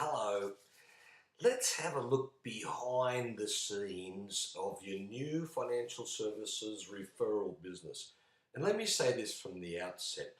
Hello. Let's have a look behind the scenes of your new financial services referral business. And let me say this from the outset.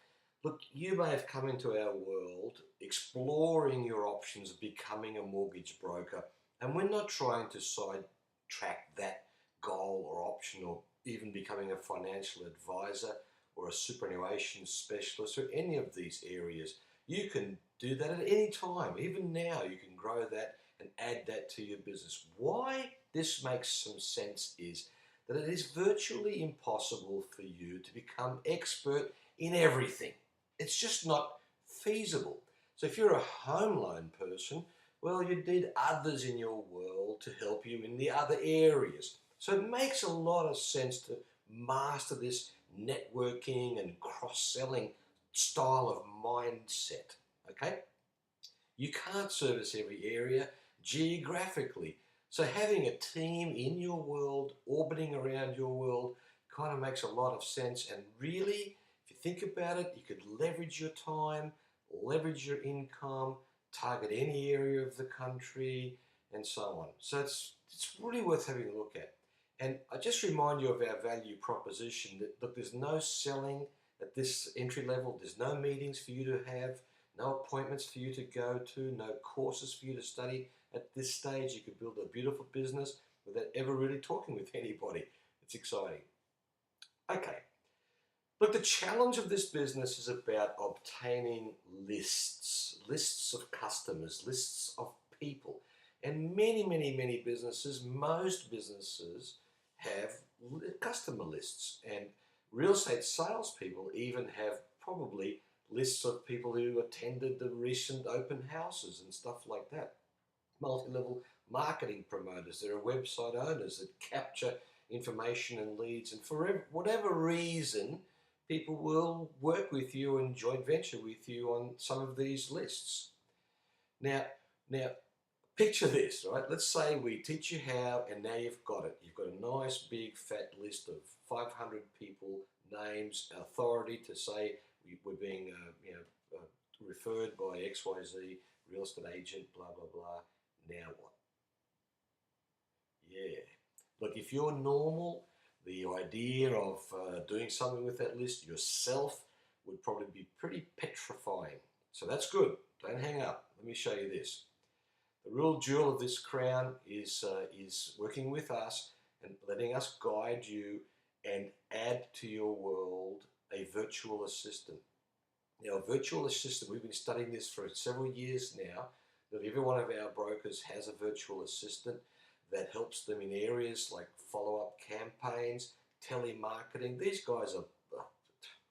Look, you may have come into our world exploring your options of becoming a mortgage broker, and we're not trying to sidetrack that goal or option or even becoming a financial advisor or a superannuation specialist or any of these areas. You can do that at any time. Even now, you can grow that and add that to your business. Why this makes some sense is that it is virtually impossible for you to become expert in everything. It's just not feasible. So if you're a home loan person, well, you need others in your world to help you in the other areas. So it makes a lot of sense to master this networking and cross-selling style of mindset, okay? You can't service every area geographically. So having a team in your world, orbiting around your world, kind of makes a lot of sense. And really, if you think about it, you could leverage your time, leverage your income, target any area of the country, and so on. So it's really worth having a look at. And I just remind you of our value proposition that, look, there's no selling at this entry level. There's no meetings for you to have, no appointments for you to go to, no courses for you to study. At this stage, you could build a beautiful business without ever really talking with anybody. It's exciting. Okay. Look, the challenge of this business is about obtaining lists of customers, lists of people. And many businesses, most businesses have customer lists. And real estate salespeople even have probably lists of people who attended the recent open houses and stuff like that. Multi-level marketing promoters, there are website owners that capture information and leads, and for whatever reason, people will work with you and joint venture with you on some of these lists. Now, picture this, right? Let's say we teach you how, and now you've got it. You've got a nice, big, fat list of 500 people, names, authority to say we're being, referred by XYZ, real estate agent, blah, blah, blah. Now what? Yeah. Look, if you're normal, the idea of doing something with that list yourself would probably be pretty petrifying. So that's good. Don't hang up. Let me show you this. The real jewel of this crown is working with us and letting us guide you and add to your world a virtual assistant. Now, a virtual assistant, we've been studying this for several years now, that every one of our brokers has a virtual assistant that helps them in areas like follow-up campaigns, telemarketing. These guys are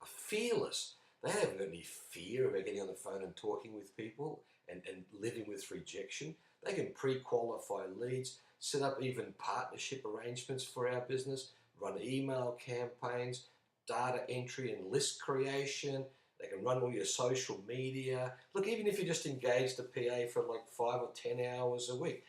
fearless. They haven't got any fear about getting on the phone and talking with people and living with rejection. They can pre-qualify leads, set up even partnership arrangements for our business, run email campaigns, data entry and list creation. They can run all your social media. Look, even if you just engaged a PA for like 5 or 10 hours a week.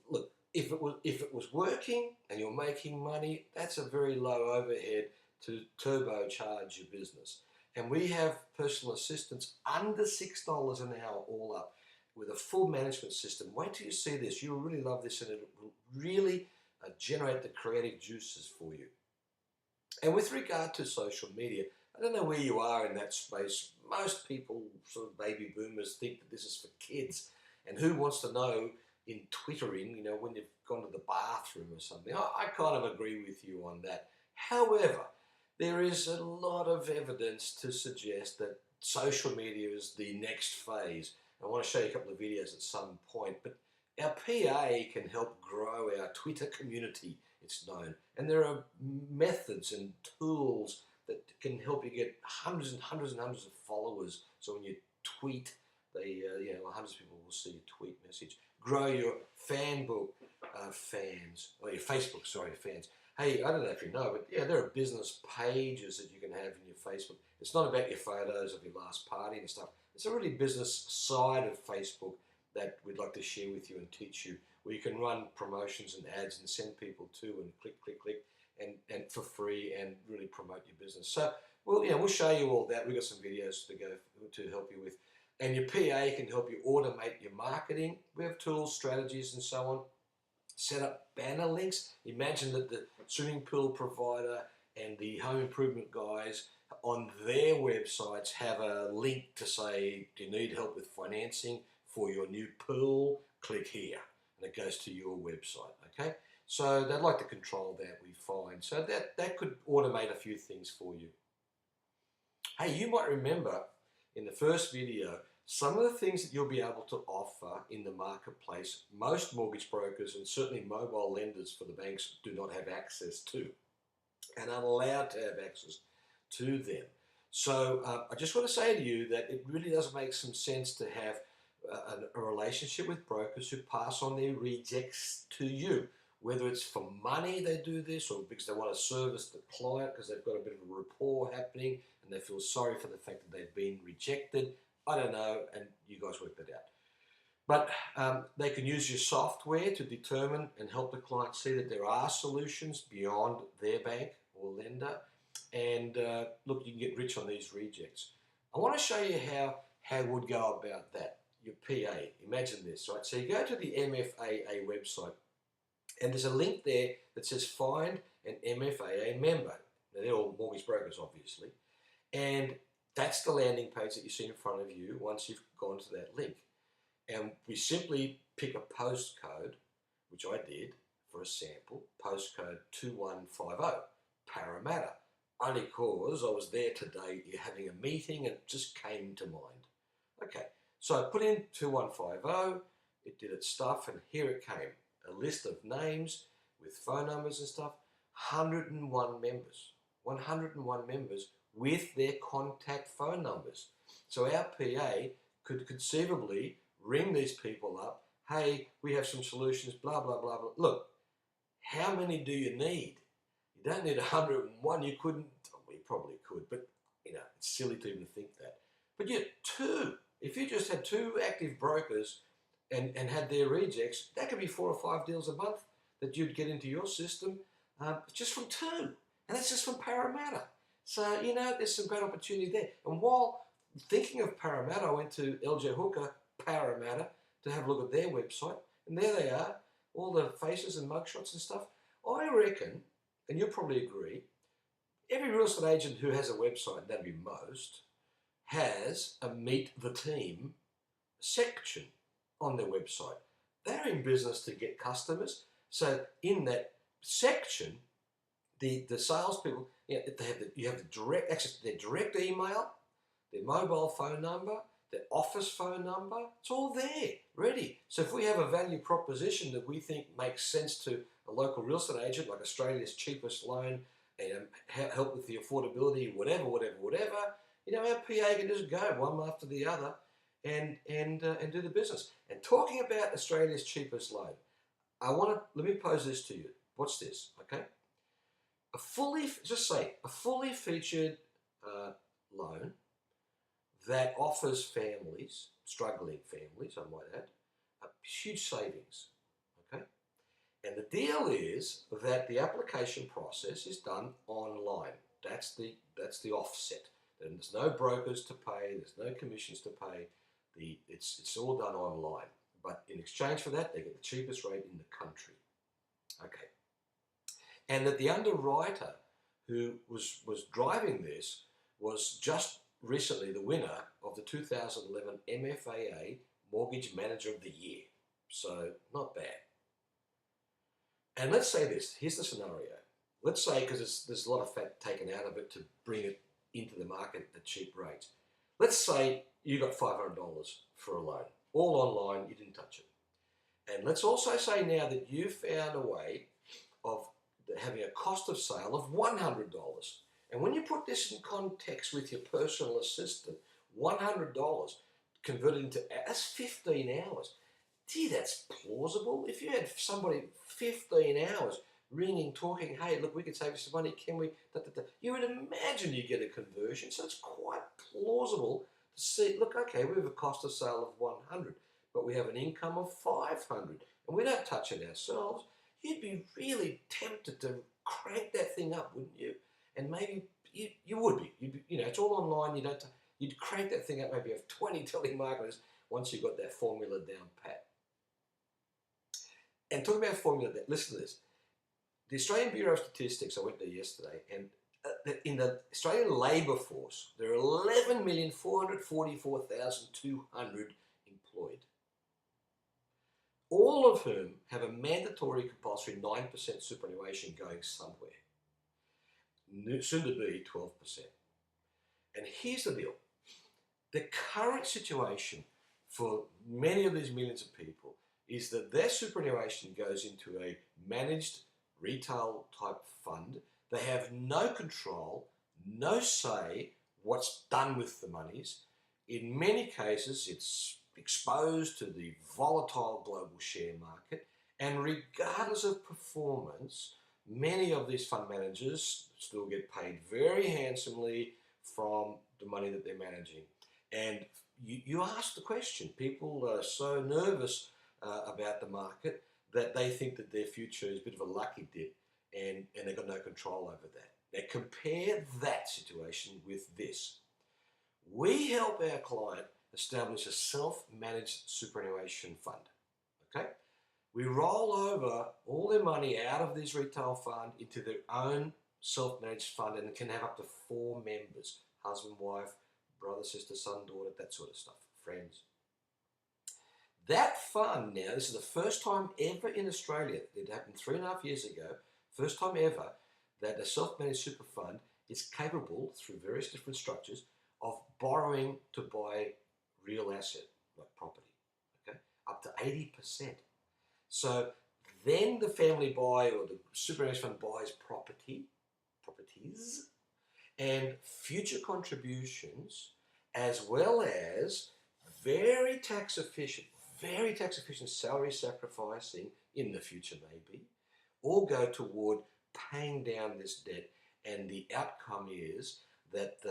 Look, if it was working and you're making money, that's a very low overhead to turbocharge your business. And we have personal assistants under $6 an hour all up with a full management system. Wait till you see this. You'll really love this, and it will really generate the creative juices for you. And with regard to social media, I don't know where you are in that space. Most people, sort of baby boomers, think that this is for kids. And who wants to know in Twittering, when you've gone to the bathroom or something? I kind of agree with you on that. However, there is a lot of evidence to suggest that social media is the next phase. I want to show you a couple of videos at some point, but our PA can help grow our Twitter community, it's known. And there are methods and tools that can help you get hundreds of followers. So when you tweet, hundreds of people will see your tweet message. Grow your fans, or your Facebook, fans. Hey, I don't know if you know, but there are business pages that you can have in your Facebook. It's not about your photos of your last party and stuff. It's a really business side of Facebook that we'd like to share with you and teach you, where you can run promotions and ads and send people to and click, and for free, and really promote your business. So, we'll show you all that. We've got some videos to go to help you with. And your PA can help you automate your marketing. We have tools, strategies, and so on. Set up banner links. Imagine that the swimming pool provider and the home improvement guys on their websites have a link to say, do you need help with financing for your new pool? Click here. And it goes to your website, okay? So they'd like to control that, we find. So that could automate a few things for you. Hey, you might remember in the first video, some of the things that you'll be able to offer in the marketplace, most mortgage brokers and certainly mobile lenders for the banks do not have access to and are allowed to have access to them. So I just want to say to you that it really does make some sense to have a relationship with brokers who pass on their rejects to you. Whether it's for money they do this or because they want to service the client because they've got a bit of a rapport happening and they feel sorry for the fact that they've been rejected. I don't know, and you guys work that out. But they can use your software to determine and help the client see that there are solutions beyond their bank or lender. And look, you can get rich on these rejects. I want to show you how would go about that. Your PA, imagine this, right? So you go to the MFAA website, and there's a link there that says find an MFAA member. Now, they're all mortgage brokers, obviously. And that's the landing page that you see in front of you once you've gone to that link. And we simply pick a postcode, which I did for a sample, postcode 2150, Parramatta. Only cause I was there today having a meeting and it just came to mind. Okay, so I put in 2150, it did its stuff, and here it came. A list of names with phone numbers and stuff, 101 members. 101 members with their contact phone numbers. So our PA could conceivably ring these people up. Hey, we have some solutions, blah, blah, blah, blah. Look, how many do you need? You don't need 101. You couldn't, well, you probably could, but you know, it's silly to even think that. But yeah, two. If you just had two active brokers and had their rejects, that could be 4 or 5 deals a month that you'd get into your system just from two. And that's just from Parramatta. So, you know, there's some great opportunity there. And while thinking of Parramatta, I went to LJ Hooker, Parramatta, to have a look at their website. And there they are, all the faces and mugshots and stuff. I reckon, and you'll probably agree, every real estate agent who has a website, that'd be most, has a meet the team section on their website. They're in business to get customers. So in that section, the salespeople, you have the direct access to their direct email, their mobile phone number, their office phone number. It's all there, ready. So if we have a value proposition that we think makes sense to a local real estate agent, like Australia's cheapest loan, and help with the affordability, whatever, you know, our PA can just go one after the other and do the business. And talking about Australia's cheapest loan, let me pose this to you. Watch this, okay? A fully featured loan that offers families, struggling families, I might add, huge savings, okay? And the deal is that the application process is done online. That's the offset. And there's no brokers to pay, there's no commissions to pay. It's all done online. But in exchange for that, they get the cheapest rate in the country. Okay. And that the underwriter who was driving this was just recently the winner of the 2011 MFAA Mortgage Manager of the Year. So not bad. And let's say this, here's the scenario. Let's say, because there's a lot of fat taken out of it to bring it into the market at cheap rates. Let's say you got $500 for a loan, all online, you didn't touch it. And let's also say now that you found a way of having a cost of sale of $100. And when you put this in context with your personal assistant, $100 converted into, that's 15 hours. Gee, that's plausible. If you had somebody 15 hours ringing, talking, hey, look, we could save you some money, can we? You would imagine you get a conversion. So it's quite plausible to see, look, okay, we have a cost of sale of 100, but we have an income of 500, and we don't touch it ourselves. You'd be really tempted to crank that thing up, wouldn't you? And maybe you would be. You know, it's all online. You don't. You'd crank that thing up, maybe have 20 telemarketers once you've got that formula down pat. And talking about formula, listen to this. The Australian Bureau of Statistics, I went there yesterday, and in the Australian labour force, there are 11,444,200 employed, all of whom have a mandatory compulsory 9% superannuation going somewhere, soon to be 12%. And here's the deal. The current situation for many of these millions of people is that their superannuation goes into a managed retail type fund. They have no control, no say what's done with the monies. In many cases, it's exposed to the volatile global share market, and regardless of performance, many of these fund managers still get paid very handsomely from the money that they're managing. And you ask the question, people are so nervous about the market that they think that their future is a bit of a lucky dip, and they've got no control over that. Now compare that situation with this. We help our client establish a self-managed superannuation fund, okay? We roll over all their money out of this retail fund into their own self-managed fund, and it can have up to 4 members, husband, wife, brother, sister, son, daughter, that sort of stuff, friends. That fund now, this is the first time ever in Australia, it happened 3.5 years ago, first time ever that a self-managed super fund is capable, through various different structures, of borrowing to buy real asset, like property, okay, up to 80%. So then the family buy, or the superannuation fund buys properties, and future contributions, as well as very tax efficient salary sacrificing in the future maybe, all go toward paying down this debt, and the outcome is that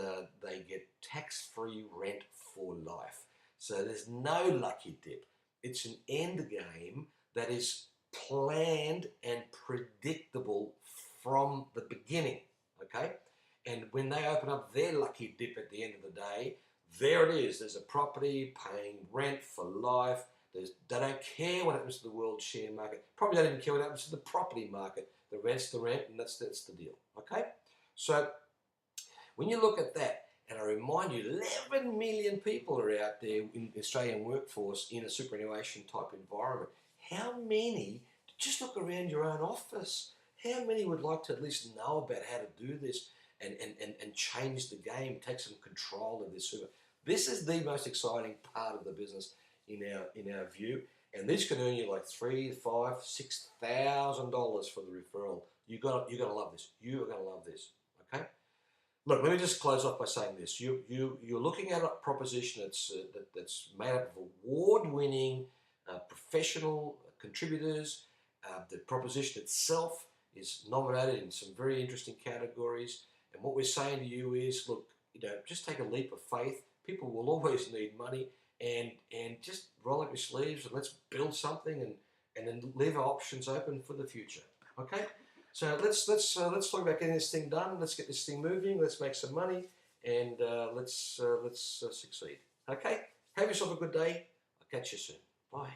they get tax-free rent for life. So there's no lucky dip. It's an end game that is planned and predictable from the beginning, okay? And when they open up their lucky dip at the end of the day, there it is. There's a property paying rent for life. They don't care what happens to the world share market. Probably don't even care what happens to the property market. The rent's the rent, and that's the deal, okay? So when you look at that, and I remind you, 11 million people are out there in the Australian workforce in a superannuation type environment. How many, just look around your own office, how many would like to at least know about how to do this and change the game, take some control of this super? This is the most exciting part of the business in our view, and this can earn you like $3,000, $5,000, $6,000 for the referral. You're gonna love this. You are gonna love this. Okay. Look, let me just close off by saying this. You're looking at a proposition that's made up of award-winning professional contributors. The proposition itself is nominated in some very interesting categories. And what we're saying to you is, look, just take a leap of faith. People will always need money, and just roll up your sleeves and let's build something, and then leave our options open for the future. Okay. So let's talk about getting this thing done. Let's get this thing moving. Let's make some money, and let's succeed. Okay. Have yourself a good day. I'll catch you soon. Bye.